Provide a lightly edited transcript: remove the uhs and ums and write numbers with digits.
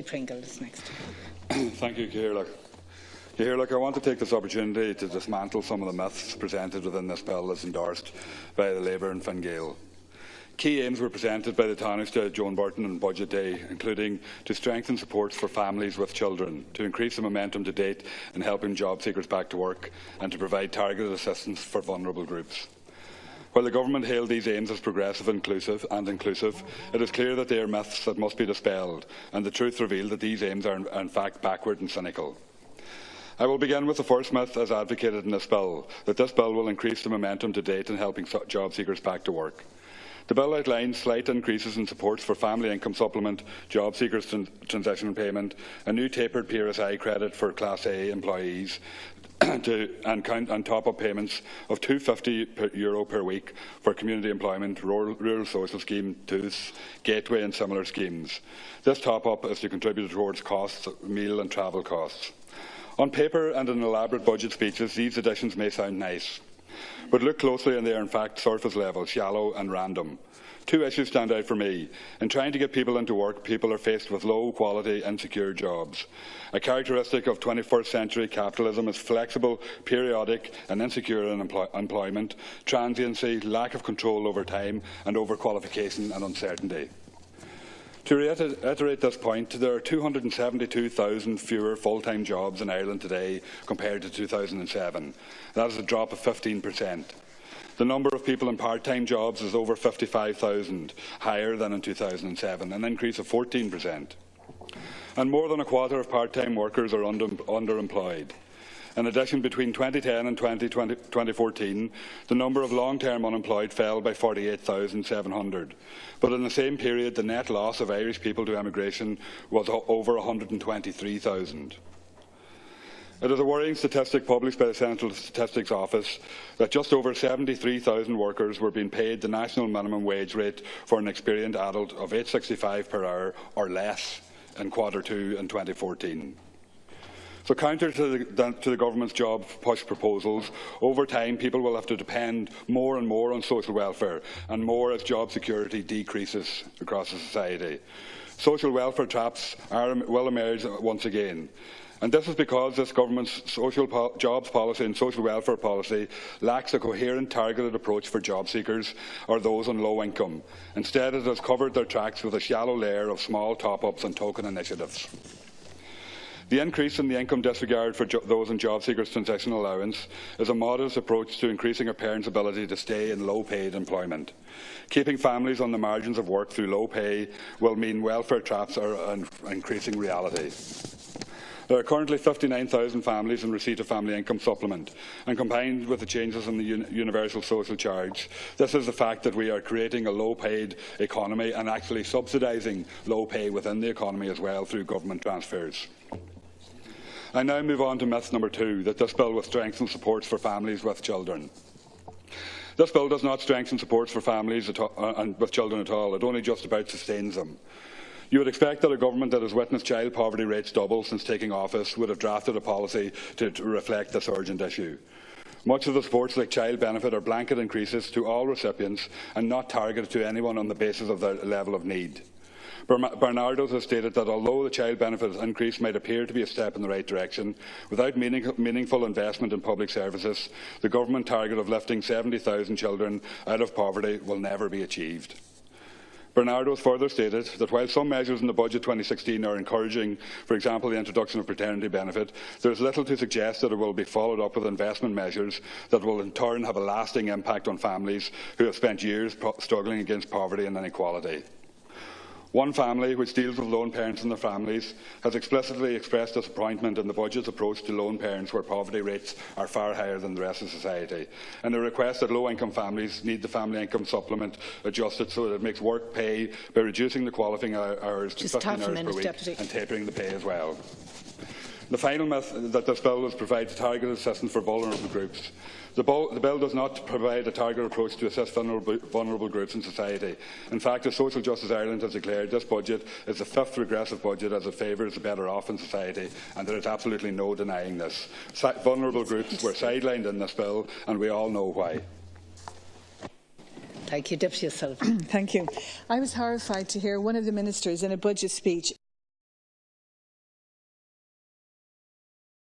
Pringle is next. Thank you, Ciara. I want to take this opportunity to dismantle some of the myths presented within this bill as endorsed by the Labour and Fine Gael. Key aims were presented by the Taoiseach Joan Burton on Budget Day, including to strengthen supports for families with children, to increase the momentum to date in helping job seekers back to work, and to provide targeted assistance for vulnerable groups. While the Government hailed these aims as progressive and inclusive, it is clear that they are myths that must be dispelled, and the truth revealed that these aims are in fact backward and cynical. I will begin with the first myth as advocated in this bill, that this bill will increase the momentum to date in helping job seekers back to work. The bill outlines slight increases in supports for family income supplement, job seekers transition payment, a new tapered PRSI credit for Class A employees, and top-up payments of €250 per week for community employment, rural social scheme, TOOS, gateway and similar schemes. This top-up is to contribute towards costs, meal and travel costs. On paper and in elaborate budget speeches, these additions may sound nice. But look closely and they are in fact surface level, shallow and random. Two issues stand out for me. In trying to get people into work, people are faced with low-quality, insecure jobs. A characteristic of 21st century capitalism is flexible, periodic and insecure employment, transiency, lack of control over time and overqualification and uncertainty. To reiterate this point, there are 272,000 fewer full-time jobs in Ireland today compared to 2007. That is a drop of 15%. The number of people in part-time jobs is over 55,000, higher than in 2007, an increase of 14%. And more than a quarter of part-time workers are underemployed. In addition, between 2010 and 2014, the number of long-term unemployed fell by 48,700. But in the same period, the net loss of Irish people to emigration was over 123,000. It is a worrying statistic published by the Central Statistics Office that just over 73,000 workers were being paid the national minimum wage rate for an experienced adult of $8.65 per hour or less in Q2 in 2014. So counter to the Government's job push proposals, over time people will have to depend more and more on social welfare, and more as job security decreases across the society. Social welfare traps will emerge once again. And this is because this Government's jobs policy and social welfare policy lacks a coherent, targeted approach for job seekers or those on low income. Instead, it has covered their tracks with a shallow layer of small top-ups and token initiatives. The increase in the income disregard for those in job seekers' transition allowance is a modest approach to increasing a parent's ability to stay in low-paid employment. Keeping families on the margins of work through low pay will mean welfare traps are an increasing reality. There are currently 59,000 families in receipt of family income supplement, and combined with the changes in the universal social charge, this is the fact that we are creating a low-paid economy and actually subsidising low pay within the economy as well through government transfers. I now move on to myth number 2, that this bill will strengthen supports for families with children. This bill does not strengthen supports for families with children at all. It only just about sustains them. You would expect that a government that has witnessed child poverty rates double since taking office would have drafted a policy to reflect this urgent issue. Much of the supports like child benefit are blanket increases to all recipients and not targeted to anyone on the basis of their level of need. Barnardo's has stated that although the child benefit increase might appear to be a step in the right direction, without meaningful investment in public services, the government target of lifting 70,000 children out of poverty will never be achieved. Barnardo's further stated that while some measures in the budget 2016 are encouraging, for example the introduction of paternity benefit, there is little to suggest that it will be followed up with investment measures that will in turn have a lasting impact on families who have spent years struggling against poverty and inequality. One family, which deals with lone parents and their families, has explicitly expressed disappointment in the budget's approach to lone parents where poverty rates are far higher than the rest of society, and they request that low-income families need the family income supplement adjusted so that it makes work pay by reducing the qualifying hours to 15 hours per week and tapering the pay as well. The final myth that this bill will provide targeted assistance for vulnerable groups. The bill does not provide a targeted approach to assist vulnerable groups in society. In fact, as Social Justice Ireland has declared, this budget is the 5th regressive budget as it favours the better off in society, and there is absolutely no denying this. Vulnerable groups were sidelined in this bill, and we all know why. Thank you, Deputy O'Sullivan. Thank you. I was horrified to hear one of the ministers in a budget speech